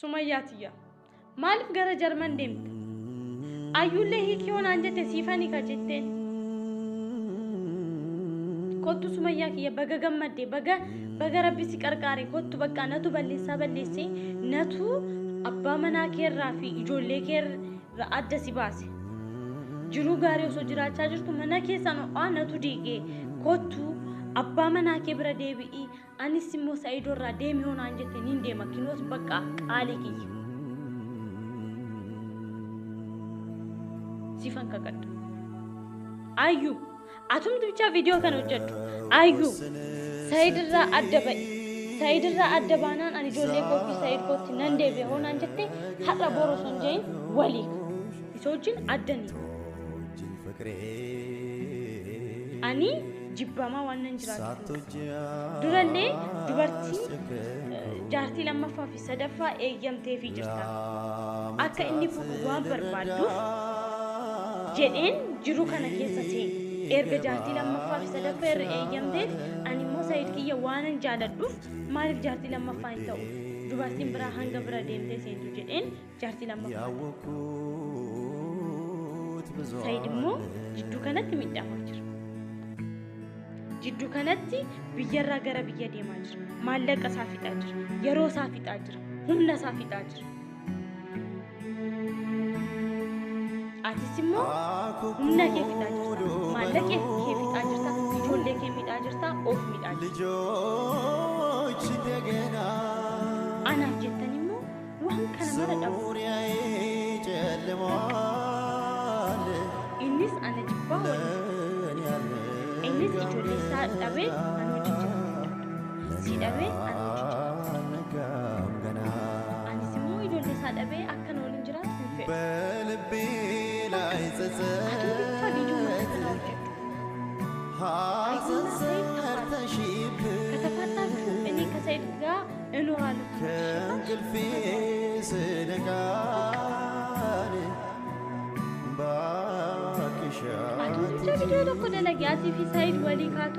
Sumayyatiyya maalif gara Jarman deemta ayyullee hiikiyoon anjete siifani ka jetteen kottu Sumayyaa kiyya baga gammadde baga rabbi si qarqaare kottu bakka natu balleesse natu abbaa manaa keerraa fi ijoollee keerra adda si baase jiruu gaarii osoo jiraachaa jirtu mana keessan natu diigee kottu abbaa manaa kee bira deebi'i anis immoo Sa'iidorraa deemi hoonaan jettee niin deema kinoos bakka qaalii kiyya sifan kakadda ayyu atumtu bicha video kan hojjedhu ayyu Sa'iidirraa adda baanaan ani ijoollee kootti Sa'iid kootti nan deebi'a hoonaan jettee har'a boru son jeeyin walii isa wajjin addanii ani jibbama waan nan jiraatu durallee dubartii jaartii lammaffaa fi sadaffaa eeyyamtee fi jirta akka inni fuudhu waan barbaadduuf jedheen jiru kana keessa seen erga jaartii lammaffaa fi sadaffaa irra eeyyamteef ani immoo Sa'iid kiyya waanan jaaladhuuf maaliif jaartii lammaffaa hin ta'u dubartiin biraa hanga bira deemtee seentu jedheen jaartii lammaffaa Sa'iid immoo jidduu kanatti miidhamaa jira jidduu kanatti biyyarraa gara biyya deemaa jira maallaqa isaa fixaa jira yeroo isaa fixaa jira humna isaa fixaa jira atis immoo humna kee fixaa jirta maallaqa kee fixaa jirta ijoollee kee fixaa jirta of fixaa jirta anaaf jettan immoo waan kana mara dhabu innis ana jibbaa waliin innis ijoollee isaa dhabee ana hojii jira si dhabee ana hojii jira anis immoo ijoollee isaa dhabee akka na waliin jiraatu hin fedhu ከተፋታችሁ እኔ ከሰይድ ጋር እኖራለሁ አቶ ቪዲዮ ለኮ ደለጊ አሲፊ ሰይድ ወሊ ካቶ